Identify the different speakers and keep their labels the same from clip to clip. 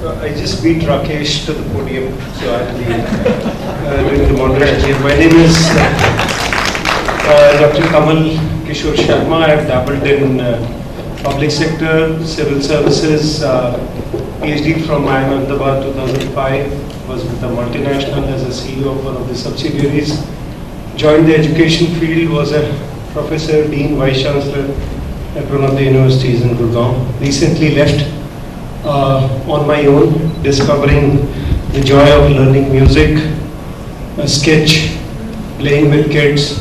Speaker 1: I just beat Rakesh to the podium, so I'll be doing the moderation. My name is Dr. Kishore Sharma. I have dabbled in public sector, civil services, PhD from IIMnetWORK 2005, was with a multinational as a CEO of one of the subsidiaries. Joined the education field, was a professor, dean, vice chancellor at one of the universities in Gurgaon. Recently left on my own, discovering the joy of learning music, sketch, playing with kids,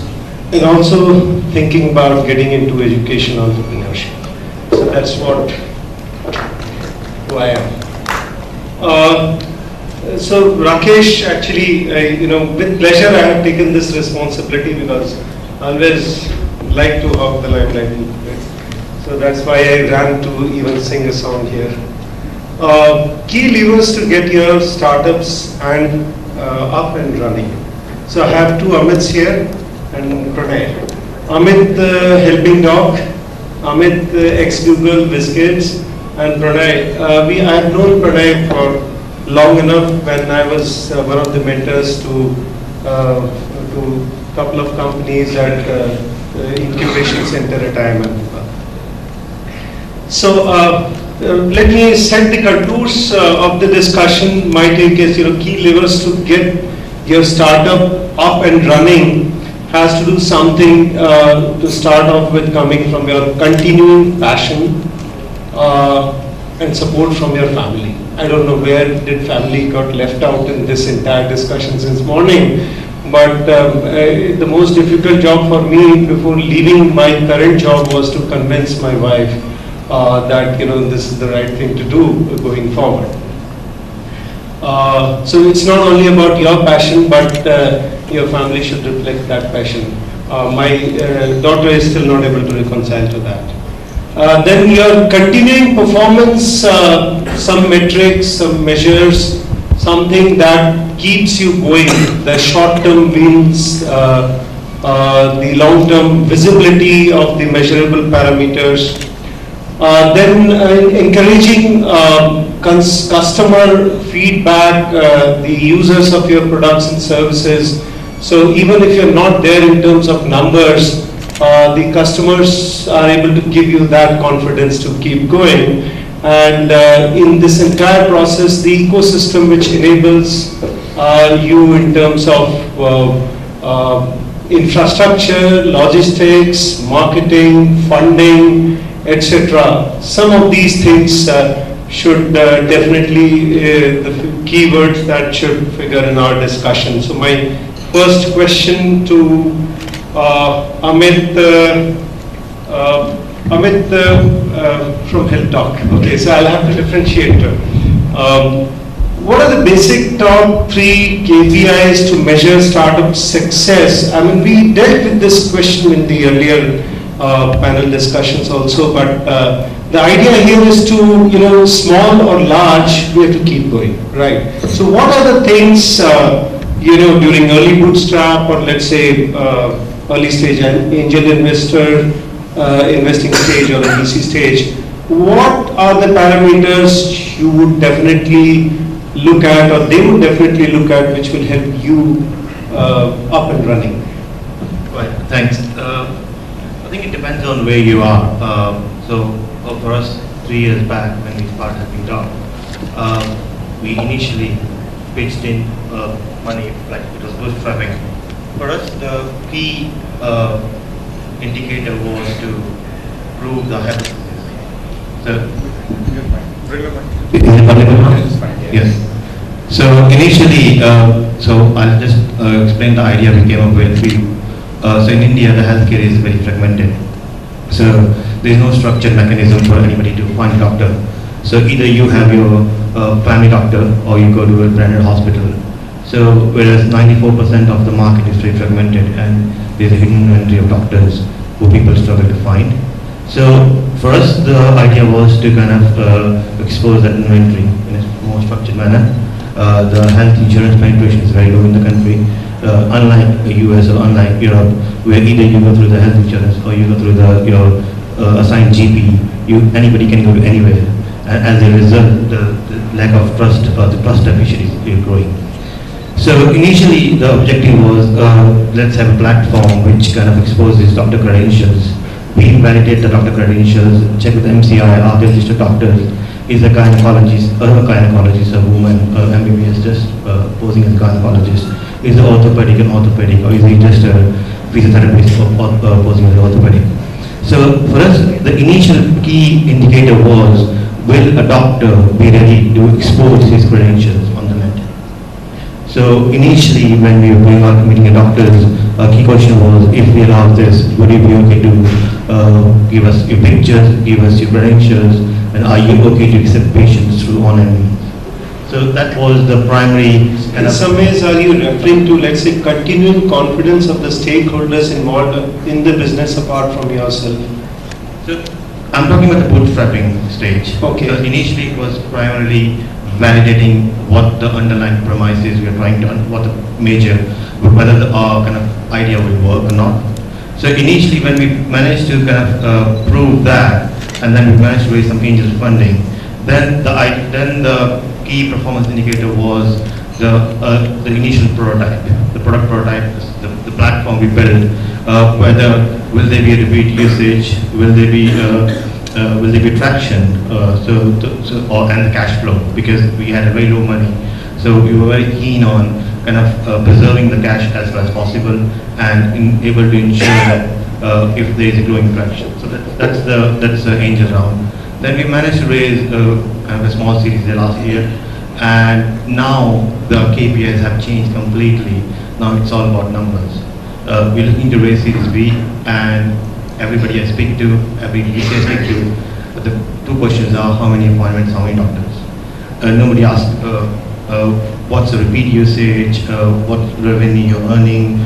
Speaker 1: and also thinking about getting into education entrepreneurship. So that's who I am. So Rakesh, actually, with pleasure I have taken this responsibility because I always like to hog the limelight. So that's why I ran to even sing a song here. Key levers to get your startups and up and running. So I have two Amits here and Pranay. Amit, HelpingDoc, Amit, ex-Google, Whiz, Kidz, and Pranay. I have known Pranay for long enough when I was one of the mentors to a couple of companies at incubation center at IIMnetWORK. So let me set the contours of the discussion. My take is, key levers to get your startup up and running has to do something to start off with coming from your continuing passion and support from your family. I don't know where did family got left out in this entire discussion since morning, but the most difficult job for me before leaving my current job was to convince my wife that this is the right thing to do going forward. So it's not only about your passion, but your family should reflect that passion. My daughter is still not able to reconcile to that. Then your continuing performance, some metrics, some measures, something that keeps you going, the short-term wins, the long-term visibility of the measurable parameters. Then encouraging customer feedback, the users of your products and services. So even if you're not there in terms of numbers, the customers are able to give you that confidence to keep going. And in this entire process, the ecosystem which enables you in terms of infrastructure, logistics, marketing, funding, etc. Some of these things should definitely the keywords that should figure in our discussion. So my first question to Amit from HelpingDoc. Okay, so I'll have to differentiate. What are the basic top 3 KPIs to measure startup success? I mean, we dealt with this question in the earlier panel discussions also, but the idea here is to, small or large, we have to keep going, right? So what are the things, during early bootstrap or let's say early stage angel investor, investing stage or a VC stage, what are the parameters you would definitely look at or they would definitely look at which will help you up and running?
Speaker 2: Right, thanks. I think it depends on where you are. So for us, 3 years back when we started HelpingDoc, we initially pitched in money, like it was bootstrapping. For us, the key indicator was to prove the hypothesis. So, yes. So initially, so I'll just explain the idea we came up with. So in India, the healthcare is very fragmented. So there is no structured mechanism for anybody to find a doctor. So either you have your family doctor or you go to a branded hospital. So whereas 94% of the market is very fragmented and there's a hidden inventory of doctors who people struggle to find. So for us, the idea was to kind of expose that inventory in a more structured manner. The health insurance penetration is very low in the country. Unlike the US or unlike Europe, where either you go through the health insurance or you go through your assigned GP, anybody can go to anywhere. and as a result, the lack of trust or the trust deficit is growing. So initially, the objective was let's have a platform which kind of exposes doctor credentials. We validate the doctor credentials, check with MCI, are they registered doctors? Is a gynecologist, a woman, MBBS just posing as a gynecologist? Is the orthopedic an orthopedic, or is he just a physiotherapist posing as orthopedic? So for us, the initial key indicator was, will a doctor be ready to expose his credentials on the net? So initially, when we were going out meeting doctors, a key question was, if we allow this, would you be okay to give us your pictures, give us your credentials, and are you okay to accept patients through online means? So that was the primary.
Speaker 1: In some ways, are you referring to, let's say, continuing confidence of the stakeholders involved in the business apart from yourself?
Speaker 2: So I'm talking about the bootstrapping stage.
Speaker 1: Okay.
Speaker 2: So initially, it was primarily validating what the underlying premise is we are trying to, what the major, whether the kind of idea will work or not. So initially, when we managed to kind of prove that, and then we managed to raise some angel funding, then the key performance indicator was the initial prototype, the product prototype, the platform we built. Whether will there be a repeat usage, will there be traction, and the cash flow, because we had a very low money. So we were very keen on kind of preserving the cash as far as possible and able to ensure that if there is a growing traction. So that's the angel round. Then we managed to raise kind of a small series there last year, and now the KPIs have changed completely. Now it's all about numbers. We're looking to raise Series B, and everybody I speak to, every VC I speak to, the two questions are how many appointments, how many doctors. Nobody asks what's the repeat usage, what revenue you're earning.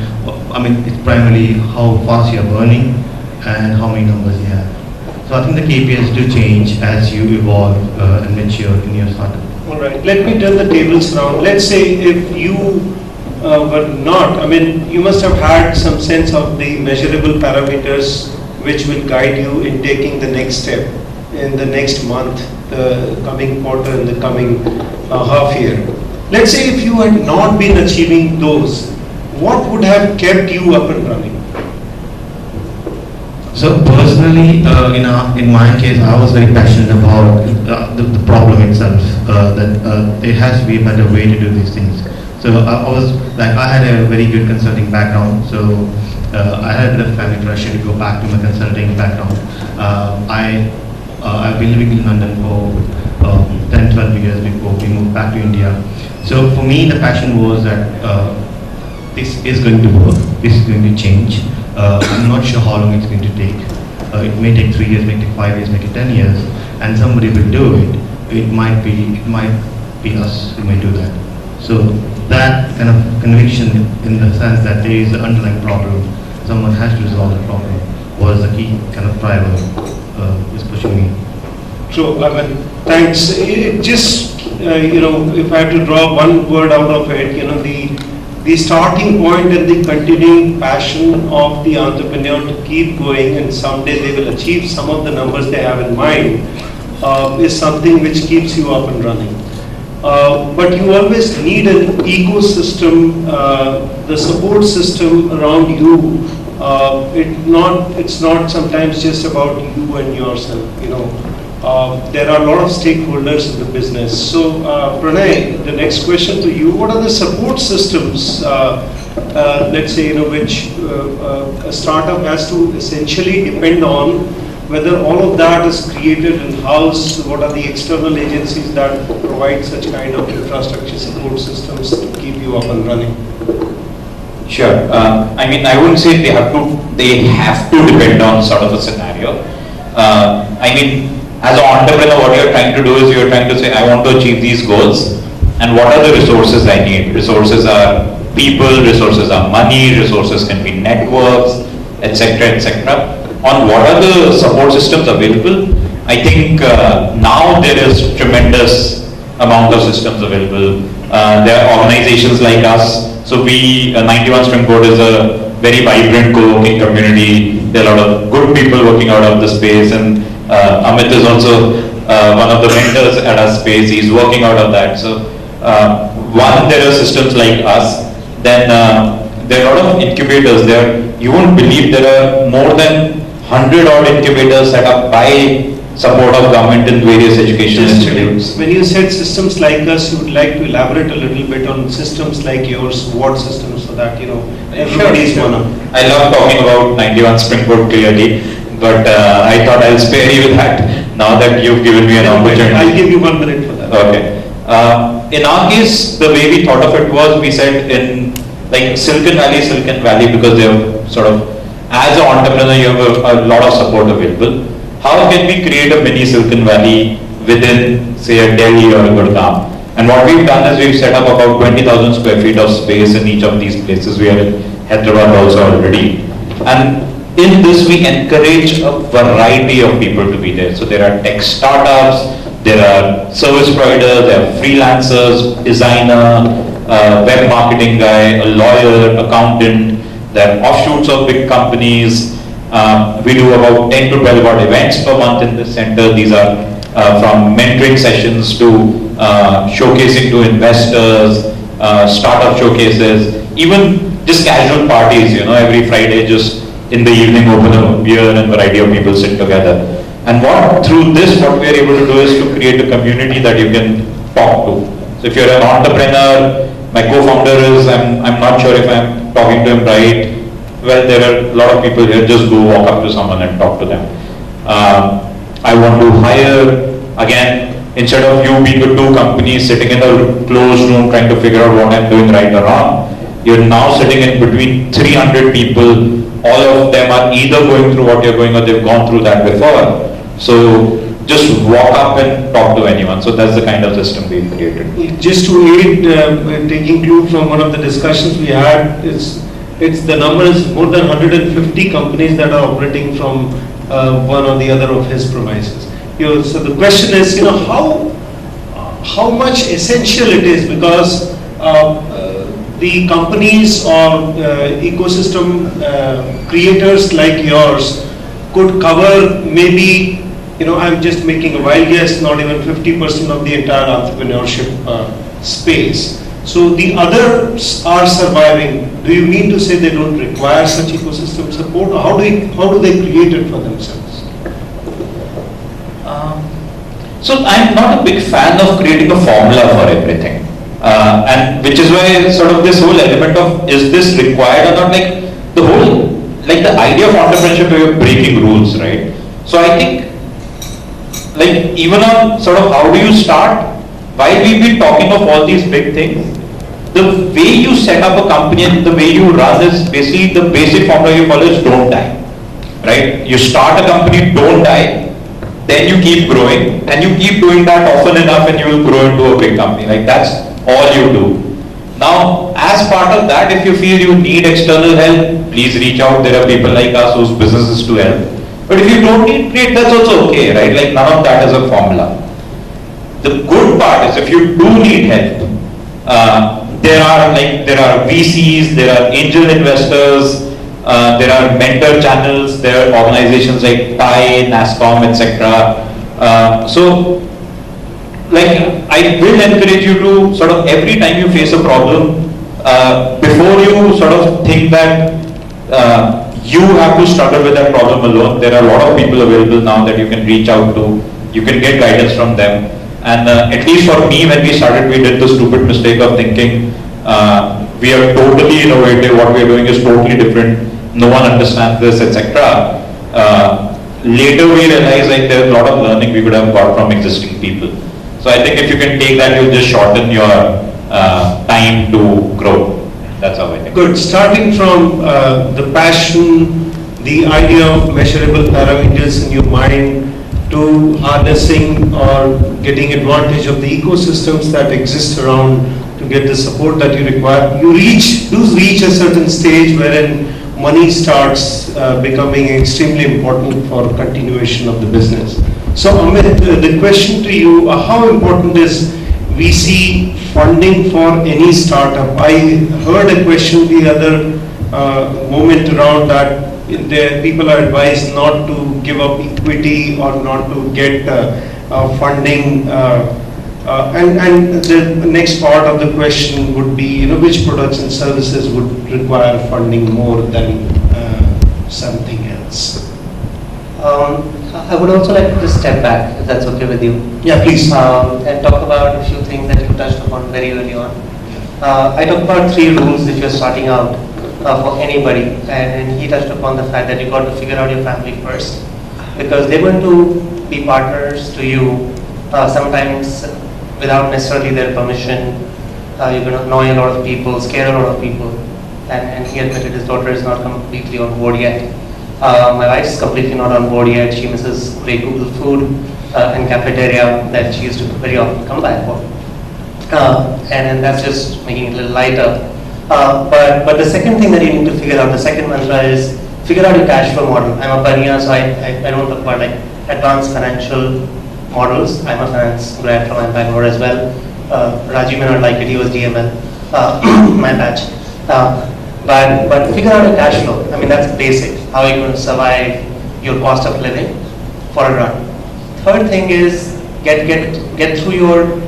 Speaker 2: I mean, it's primarily how fast you're earning and how many numbers you have. So I think the KPIs do change as you evolve and mature in your startup.
Speaker 1: All right, let me turn the tables around. Let's say if you were not, I mean, you must have had some sense of the measurable parameters which will guide you in taking the next step in the next month, the coming quarter, and the coming half year. Let's say if you had not been achieving those, what would have kept you up and running?
Speaker 2: So personally, in my case, I was very passionate about the problem itself, that there has to be a better way to do these things. So I had a very good consulting background, so I had a bit of family pressure to go back to my consulting background. I've been living in London for 10, 12 years before we moved back to India. So for me, the passion was that this is going to work, this is going to change. I'm not sure how long it's going to take. It may take 3 years, may take 5 years, may take 10 years, and somebody will do it. It might be us who may do that. So that kind of conviction, in the sense that there is an underlying problem, someone has to resolve the problem, was the key kind of driver was pushing me.
Speaker 1: True, I mean, thanks. It just, if I had to draw one word out of it, the starting point and the continuing passion of the entrepreneur to keep going, and someday they will achieve some of the numbers they have in mind, is something which keeps you up and running. But you always need an ecosystem, the support system around you. It's not sometimes just about you and yourself. There are a lot of stakeholders in the business. So, Pranay, the next question to you: what are the support systems, let's say, which a startup has to essentially depend on? Whether all of that is created in-house, what are the external agencies that provide such kind of infrastructure support systems to keep you up and running?
Speaker 3: Sure. I wouldn't say they have to depend on sort of a scenario. As an entrepreneur, what you're trying to do is you're trying to say, I want to achieve these goals, and what are the resources I need? Resources are people, resources are money, resources can be networks, etc., etc. On what are the support systems available? I think now there is tremendous amount of systems available. There are organizations like us. So 91 Spring Code is a very vibrant co-working community. There are a lot of good people working out of the space, and Amit is also one of the mentors at our space. He's working out of that. So one, there are systems like us. Then there are a lot of incubators there. You won't believe there are more than 100 odd incubators set up by support of government in various educational institutes.
Speaker 1: When you said systems like us, you would like to elaborate a little bit on systems like yours, what systems, so that everybody's
Speaker 3: Sure. I love talking about 91 Springboard clearly, but I thought I'll spare you that now that you've given me an opportunity.
Speaker 1: I'll give you 1 minute for that.
Speaker 3: Okay. In our case, the way we thought of it was, we said in like Silicon Valley, because they have sort of, as an entrepreneur, you have a lot of support available. How can we create a mini Silicon Valley within, say, a Delhi or a Gurgaon? And what we've done is we've set up about 20,000 square feet of space in each of these places. We are in Hyderabad also already. And in this, we encourage a variety of people to be there. So there are tech startups, there are service providers, there are freelancers, designer, web marketing guy, a lawyer, accountant. There are offshoots of big companies. We do about 10 to 12 odd events per month in this center. These are from mentoring sessions to showcasing to investors, startup showcases, even just casual parties, every Friday just in the evening open a beer and a variety of people sit together. And through this, what we are able to do is to create a community that you can talk to. So if you're an entrepreneur, my co-founder is, I'm not sure if I'm talking to him right. Well, there are a lot of people here, just go walk up to someone and talk to them. I want to hire, again, instead of you being the two companies sitting in a closed room trying to figure out what I'm doing right or wrong, you're now sitting in between 300 people. All of them are either going through what you're going or they've gone through that before. So just walk up and talk to anyone. So that's the kind of system we've created.
Speaker 1: Just to aid, taking clue from one of the discussions we had, it's the number is more than 150 companies that are operating from one or the other of his premises. So the question is, how much essential it is, because the companies or ecosystem creators like yours could cover maybe, I'm just making a wild guess, not even 50% of the entire entrepreneurship space. So the others are surviving. Do you mean to say they don't require such ecosystem support, or how do they create it for themselves?
Speaker 3: So I'm not a big fan of creating a formula for everything, and which is why sort of this whole element of is this required or not, like the idea of entrepreneurship, where you're breaking rules, right? So I think, like, even on sort of how do you start, while we've been talking of all these big things, the way you set up a company and the way you run is basically the basic formula you follow is don't die, right? You start a company, don't die, then you keep growing, and you keep doing that often enough and you will grow into a big company. Like, that's all you do. Now, as part of that, if you feel you need external help, please reach out. There are people like us whose business is to help. But if you don't need, great, that's also okay, right? Like, none of that is a formula. The good part is if you do need help, there are VCs, there are angel investors, there are mentor channels, there are organizations like TAI, NASCOM, etc. So, like, I will encourage you to sort of, every time you face a problem, before you sort of think that you have to struggle with that problem alone, there are a lot of people available now that you can reach out to, you can get guidance from them. And at least for me, when we started, we did the stupid mistake of thinking we are totally innovative, what we are doing is totally different, no one understands this, etc. Later we realized like there's a lot of learning we could have got from existing people. So I think if you can take that, you'll just shorten your time to grow. That's how I think.
Speaker 1: Good. Starting from the passion, the idea of measurable parameters in your mind, to harnessing or getting advantage of the ecosystems that exist around to get the support that you require. You reach a certain stage wherein money starts becoming extremely important for continuation of the business. So Amit, the question to you, how important is VC funding for any startup? I heard a question the other moment around that people are advised not to give up equity or not to get funding, and the next part of the question would be, which products and services would require funding more than something else?
Speaker 4: I would also like to just step back, if that's okay with you.
Speaker 1: Yeah, please.
Speaker 4: And talk about a few things that you touched upon very early on. I talked about 3 rules if you're starting out for anybody, and he touched upon the fact that you got to figure out your family first, because they're going to be partners to you sometimes without necessarily their permission. You're going to annoy a lot of people, scare a lot of people, and he admitted his daughter is not completely on board yet. My wife is completely not on board yet. She misses great Google food and cafeteria that she used to very often come by for. And that's just making it a little lighter. But the second thing that you need to figure out, the second mantra is figure out your cash flow model. I'm a Pariya, so I don't talk about like advanced financial models. I'm a finance grad from Bangalore as well. Rajiv may not like it, he was DML, my batch. But figure out your cash flow. I mean, that's basic. How are you going to survive your cost of living for a run? Third thing is get through your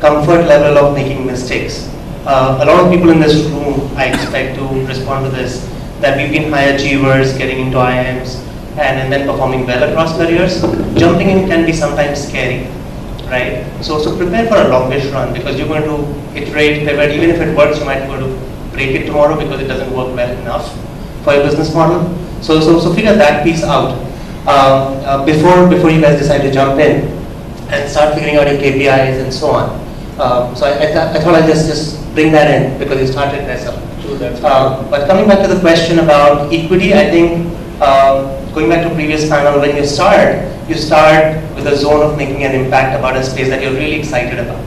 Speaker 4: comfort level of making mistakes. A lot of people in this room, I expect to respond to this, that we've been high achievers, getting into IIMs, and then performing well across careers. Jumping in can be sometimes scary, right? So prepare for a longish run, because you're going to iterate, pivot. Even if it works, you might go to break it tomorrow because it doesn't work well enough for your business model. So figure that piece out before you guys decide to jump in and start figuring out your KPIs and so on. So I thought I'd just bring that in because you started there. But coming back to the question about equity, I think going back to previous panel, when you start with a zone of making an impact about a space that you're really excited about.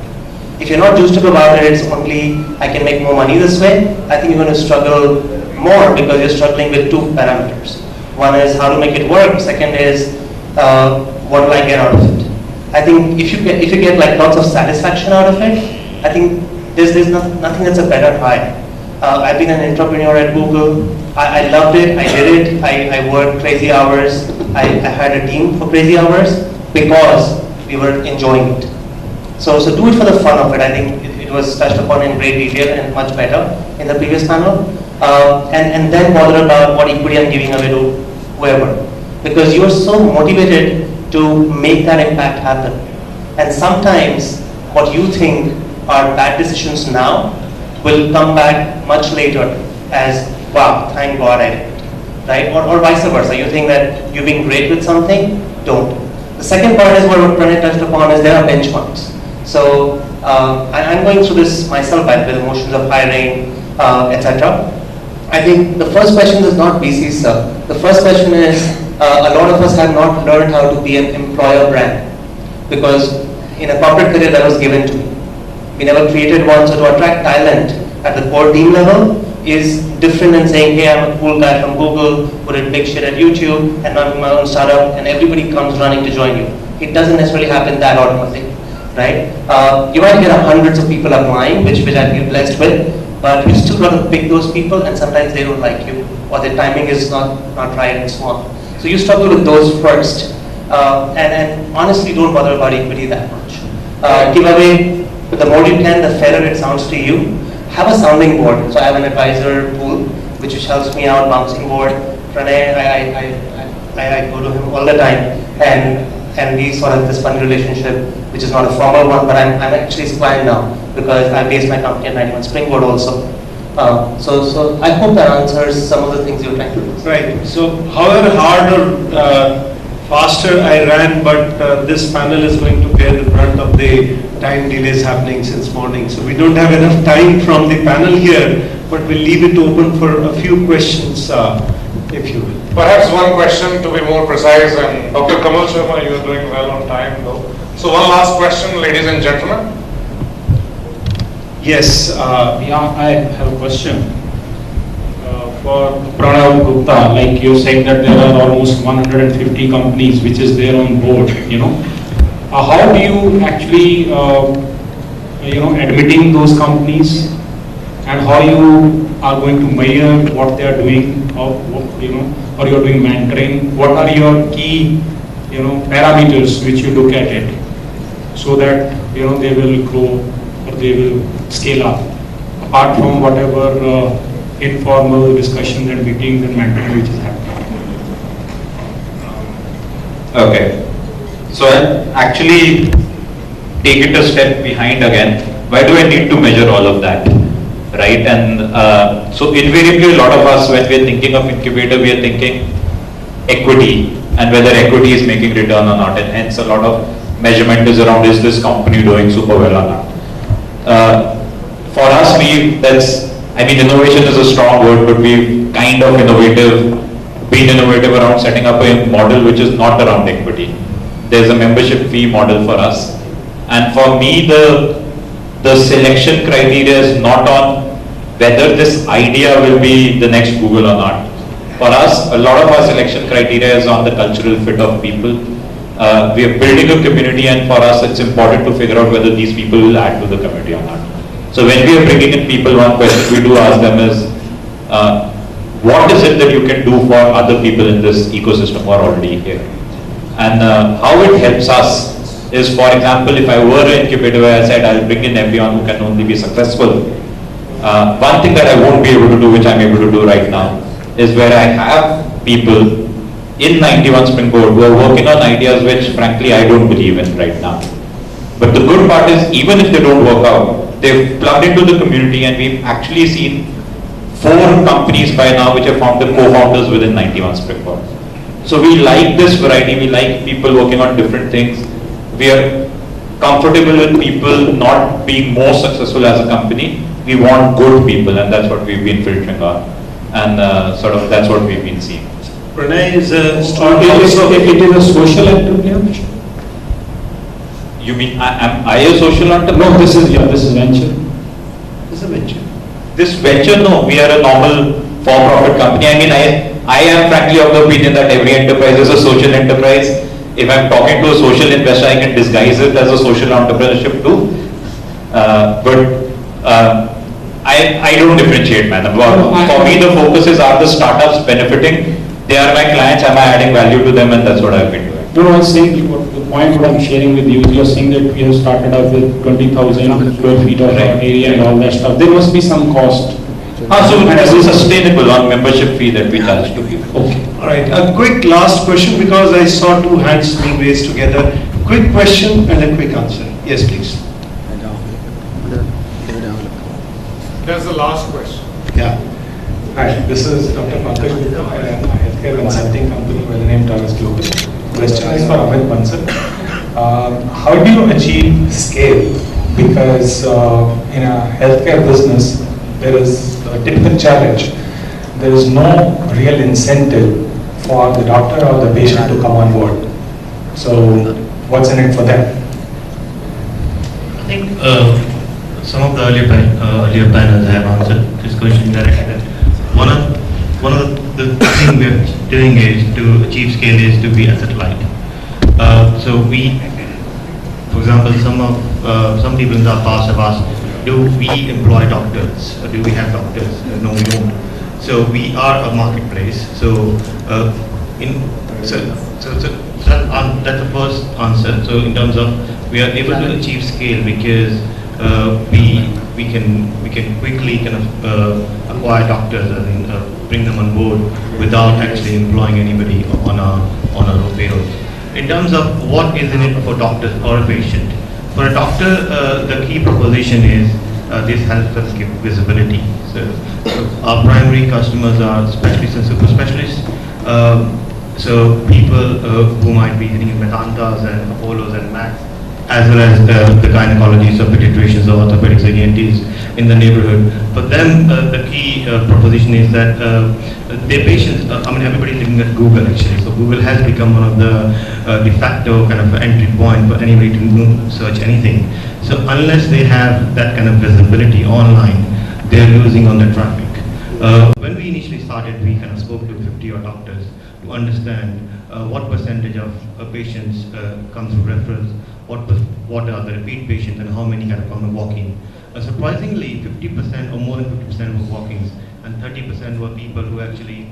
Speaker 4: If you're not juiced up about it, it's only I can make more money this way, I think you're going to struggle more because you're struggling with 2 parameters. One is how to make it work. Second is what do I get out of it. I think if you get like lots of satisfaction out of it, I think there's nothing that's a better high. I've been an entrepreneur at Google. I loved it. I did it. I worked crazy hours. I had a team for crazy hours because we were enjoying it. So do it for the fun of it. I think it was touched upon in great detail and much better in the previous panel. And then bother about what equity I'm giving away to whoever. Because you're so motivated to make that impact happen. And sometimes what you think are bad decisions now will come back much later as, wow, thank God I did it, right? Or vice versa. You think that you've been great with something, don't. The second part is what Pranay touched upon is there are benchmarks. So I'm going through this myself with the motions of hiring, etc. I think the first question is not BC, sir. The first question is a lot of us have not learned how to be an employer brand because in a corporate career that was given to me. We never created one, so to attract talent at the core team level is different than saying, hey, I'm a cool guy from Google who did big shit at YouTube and I'm my own startup and everybody comes running to join you. It doesn't necessarily happen that automatically, right? You might get hundreds of people applying, which I'd be blessed with, but you still got to pick those people and sometimes they don't like you or their timing is not right and so on. So you struggle with those first and honestly don't bother about equity that much. Give away, the more you can, the fairer it sounds to you. Have a sounding board. So I have an advisor pool which helps me out, bouncing board. Pranay, I go to him all the time and we sort of this fun relationship which is not a formal one, but I'm actually his client now because I based my company at 91 Springboard also. So I hope that answers some of the things you're trying to do.
Speaker 1: Right. So however hard or faster I ran, but this panel is going to bear the brunt of the time delays happening since morning. So we don't have enough time from the panel here, but we'll leave it open for a few questions, if you will.
Speaker 5: Perhaps one question to be more precise, and Dr. Kamal Sharma, you are doing well on time though. So one last question, ladies and gentlemen.
Speaker 1: Yes.
Speaker 6: Yeah, I have a question. For Pranay Gupta, like you said that there are almost 150 companies which is there on board, how do you actually, admitting those companies and how you are going to measure what they are doing, or or you are doing mentoring, what are your key, parameters which you look at it? so that they will grow or they will scale up, apart from whatever informal discussions and meetings and mentoring which is happening?
Speaker 3: Okay. So I'll actually take it a step behind again. Why do I need to measure all of that? Right? And so invariably a lot of us, when we're thinking of incubator, we are thinking equity and whether equity is making return or not. And hence a lot of measurement is around, is this company doing super well or not? For us, innovation is a strong word, but we've been innovative around setting up a model which is not around equity. There's a membership fee model for us. And for me, the selection criteria is not on whether this idea will be the next Google or not. For us, a lot of our selection criteria is on the cultural fit of people. We are building a community, and for us it's important to figure out whether these people will add to the community or not. So when we are bringing in people, one question we do ask them is, what is it that you can do for other people in this ecosystem who are already here? And how it helps us is, for example, if I were an incubator where I said I'll bring in everyone who can only be successful, one thing that I won't be able to do, which I'm able to do right now, is where I have people in 91 Springboard who are working on ideas which frankly I don't believe in right now. But the good part is, even if they don't work out, they've plugged into the community, and we've actually seen 4 companies by now which have found the co-founders within 91 Springboard. So we like this variety, we like people working on different things. We are comfortable with people not being more successful as a company. We want good people, and that's what we've been filtering on. And that's what we've been seeing.
Speaker 1: Pranay is a
Speaker 6: It is a social entrepreneurship.
Speaker 3: You mean, am I a social entrepreneur?
Speaker 6: No, this is venture.
Speaker 1: It's a venture.
Speaker 3: This venture, no, we are a normal for-profit company. I am frankly of the opinion that every enterprise is a social enterprise. If I'm talking to a social investor, I can disguise it as a social entrepreneurship too. I don't differentiate, man. For me, the focus is, are the startups benefiting? They are my clients, am I adding value to them? And that's what I've been doing.
Speaker 6: No, I was saying, the point what I'm sharing with you, you're saying that we have started out with 20,000 square feet of area and all that stuff. There must be some cost.
Speaker 3: So this is sustainable on membership fee that we charge to people.
Speaker 6: Okay.
Speaker 1: All right, a quick last question, because I saw 2 hands being raised together. Quick question and a quick answer. Yes, please.
Speaker 5: That's the last question.
Speaker 1: Yeah.
Speaker 7: Hi, this is Dr. Pankaj Gupta. I am a healthcare consulting company by the name Taras Global. Question is for Amit Bansal. How do you achieve scale? Because in a healthcare business, there is a typical challenge. There is no real incentive for the doctor or the patient to come on board. So, what's in it for them?
Speaker 2: I think some of the earlier panels have answered this question directly. One of the things we are doing is to achieve scale is to be asset light. So we, for example, some people in the past have asked, do we employ doctors? Or do we have doctors? No, we don't. So we are a marketplace. So that's the first answer. So in terms of, we are able to achieve scale because we can quickly kind of acquire doctors and bring them on board without actually employing anybody on our payroll. In terms of what is in it for doctors or a patient, for a doctor, the key proposition is this helps us give visibility. So our primary customers are specialists and super specialists. So people who might be hitting Medantas and Apollos and Max, as well as the gynecologists or pediatricians or orthopedics and ENTs in the neighborhood. For them, the key proposition is that their patients, everybody's looking at Google actually. So Google has become one of the de facto kind of entry point for anybody to search anything. So unless they have that kind of visibility online, they're losing on the traffic. When we initially started, we kind of spoke to 50 odd doctors to understand what percentage of patients come through referrals, what are the repeat patients, and how many kind of come walk-in. Surprisingly, 50% or more than 50% were walk-ins, and 30% were people who actually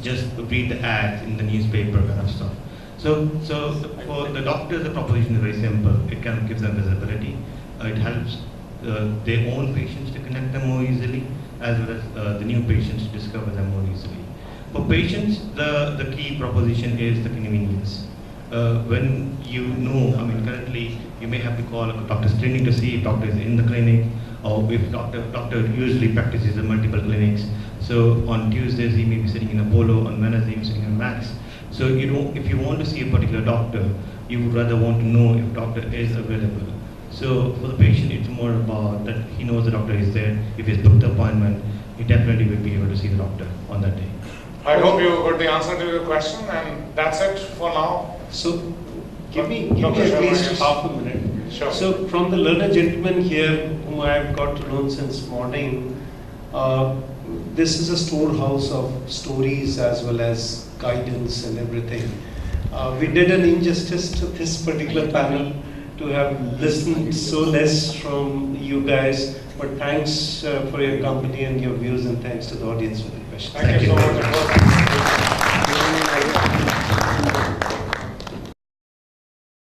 Speaker 2: just read the ads in the newspaper kind of stuff. So for the doctors, the proposition is very simple. It kind of gives them visibility. It helps their own patients to connect them more easily, as well as the new patients to discover them more easily. For patients, the key proposition is the convenience. When you know, currently you may have to call a doctor's clinic to see if doctor is in the clinic, or if doctor usually practices in multiple clinics. So on Tuesdays he may be sitting in Apollo, on Wednesday he may be sitting in Max. So if you want to see a particular doctor, you would rather want to know if doctor is available. So for the patient, it's more about that he knows the doctor is there. If he's booked the appointment, he definitely will be able to see the doctor on that day.
Speaker 5: I hope you got the answer to your question, and that's it for now.
Speaker 1: So give me
Speaker 5: Dr.
Speaker 1: at
Speaker 5: Sharma,
Speaker 1: least
Speaker 5: yes.
Speaker 1: half a minute.
Speaker 5: Sure.
Speaker 1: So from the learned gentleman here, whom I have got to know since morning, this is a storehouse of stories as well as guidance and everything. We did an injustice to this particular panel to have listened so less from you guys, but thanks for your company and your views, and thanks to the audience for the questions.
Speaker 5: Thank you so much.